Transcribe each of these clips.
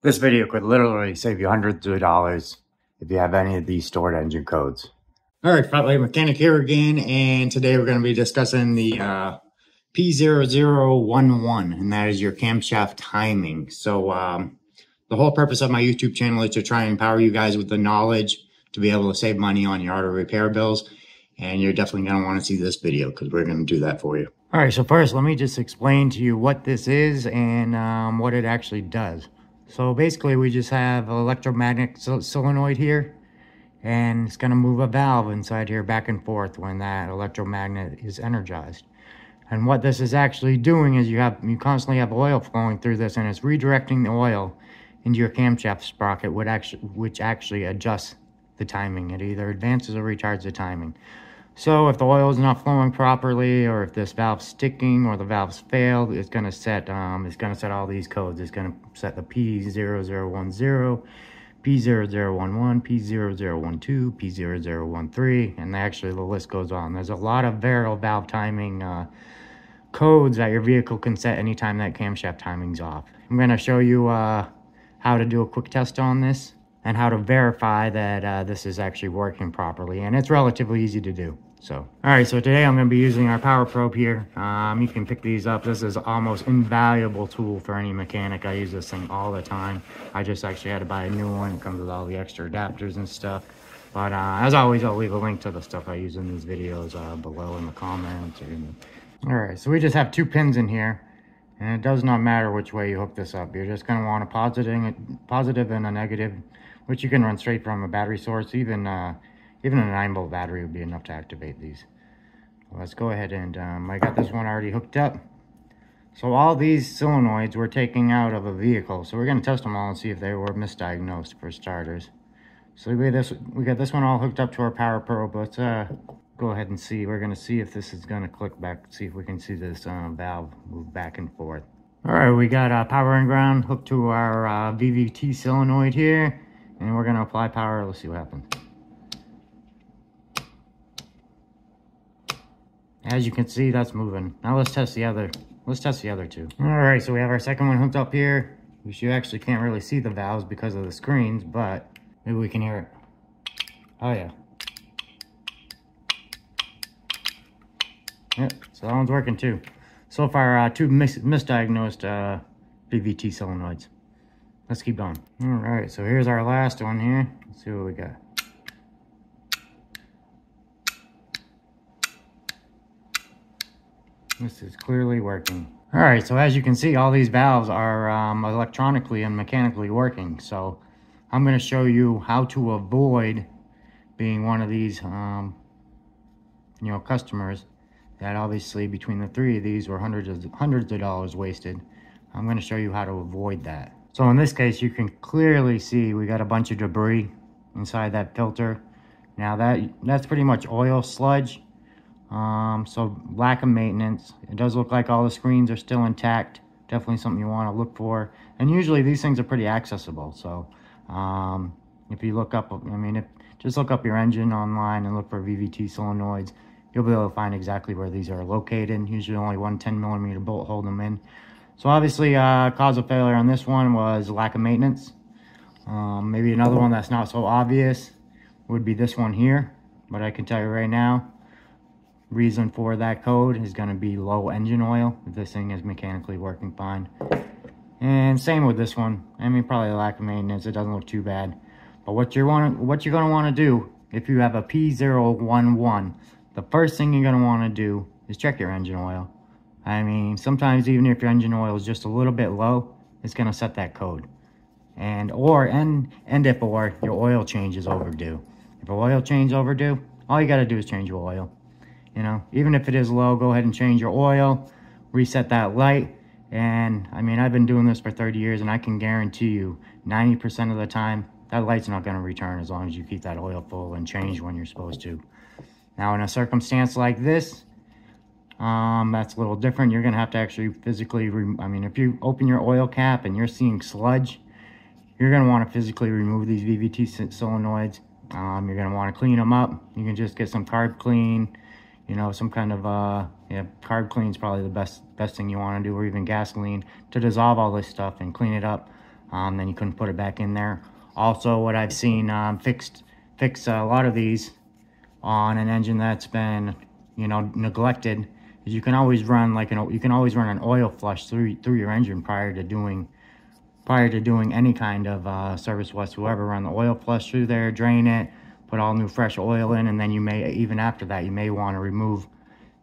This video could literally save you hundreds of dollars if you have any of these stored engine codes. All right, Spotlight Mechanic here again, and today we're going to be discussing the P0011, and that is your camshaft timing. So the whole purpose of my YouTube channel is to try and empower you guys with the knowledge to be able to save money on your auto repair bills, and you're definitely going to want to see this video because we're going to do that for you. All right, so first let me just explain to you what this is and what it actually does. So basically we just have an electromagnetic solenoid here, and it's going to move a valve inside here back and forth when that electromagnet is energized. And what this is actually doing is you constantly have oil flowing through this, and it's redirecting the oil into your camshaft sprocket, which actually adjusts the timing. It either advances or retards the timing. So if the oil is not flowing properly, or if this valve's sticking, or the valve's failed, it's going to set all these codes. It's going to set the P0010, P0011, P0012, P0013, and actually the list goes on. There's a lot of variable valve timing codes that your vehicle can set anytime that camshaft timing's off. I'm going to show you how to do a quick test on this and how to verify that this is actually working properly, and it's relatively easy to do. So, all right, so today I'm going to be using our power probe here. You can pick these up. This is almost invaluable tool for any mechanic. I use this thing all the time. I just actually had to buy a new one. It comes with all the extra adapters and stuff. But as always, I'll leave a link to the stuff I use in these videos below in the comments. All right, so we just have 2 pins in here, and it does not matter which way you hook this up. You're just going to want a positive and a negative, which you can run straight from a battery source. Even a 9-volt battery would be enough to activate these. Let's go ahead and I got this one already hooked up. So all these solenoids we're taking out of a vehicle, so we're going to test them all and see if they were misdiagnosed for starters. So we got this one all hooked up to our power probe. Let's go ahead and see. We're going to see if this is going to click back, see if we can see this valve move back and forth. All right, we got power and ground hooked to our VVT solenoid here, and we're going to apply power. Let's see what happens. As you can see, that's moving. Now let's test the other 2. All right, so we have our second one hooked up here. You actually can't really see the valves because of the screens, but maybe we can hear it. Oh yeah. Yep, so that one's working too. So far, 2 misdiagnosed VVT solenoids. Let's keep going. All right, so here's our last one here. Let's see what we got. This is clearly working. All right, so as you can see, all these valves are electronically and mechanically working. So I'm going to show you how to avoid being one of these, customers that obviously between the 3 of these were hundreds of dollars wasted. I'm going to show you how to avoid that. So in this case, you can clearly see we got a bunch of debris inside that filter. Now that's pretty much oil sludge. So lack of maintenance. It does look like all the screens are still intact. Definitely something you want to look for. And usually these things are pretty accessible. So if you look up, just look up your engine online and look for VVT solenoids. You'll be able to find exactly where these are located. Usually only one 10mm bolt hold them in. So obviously cause of failure on this one was lack of maintenance. Maybe another one that's not so obvious would be this one here. But I can tell you right now, reason for that code is going to be low engine oil. This thing is mechanically working fine. And same with this one. Probably lack of maintenance. It doesn't look too bad. But what you're going to want to do if you have a P0011, the first thing you're going to want to do is check your engine oil. Sometimes even if your engine oil is just a little bit low, it's going to set that code. And if your oil change is overdue. If your oil change is overdue, all you got to do is change your oil. Even if it is low, go ahead and change your oil, reset that light. And I've been doing this for 30 years, and I can guarantee you 90% of the time that light's not going to return as long as you keep that oil full and change when you're supposed to. Now in a circumstance like this, that's a little different. You're going to have to actually physically if you open your oil cap and you're seeing sludge, you're going to want to physically remove these VVT solenoids. You're going to want to clean them up. You can just get some carb clean. Some kind of carb clean is probably the best thing you want to do, or even gasoline to dissolve all this stuff and clean it up. then you couldn't put it back in there. Also, what I've seen fix a lot of these on an engine that's been, you know, neglected, is you can always run an oil flush through your engine prior to doing any kind of service whatsoever. Run the oil flush through there, drain it, put all new fresh oil in, and then you may, even after that, you may want to remove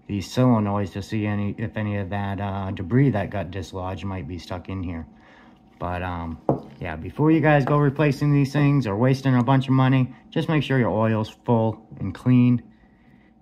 these solenoids to see if any of that debris that got dislodged might be stuck in here. But yeah, before you guys go replacing these things or wasting a bunch of money, just make sure your oil's full and clean.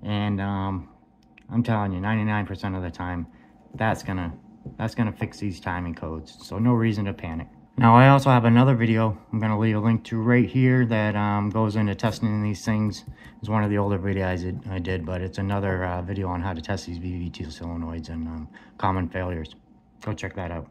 And I'm telling you, 99% of the time, that's gonna fix these timing codes. So no reason to panic. Now, I also have another video I'm gonna leave a link to right here that goes into testing these things. It's one of the older videos I did, but it's another video on how to test these VVT solenoids and common failures. Go check that out.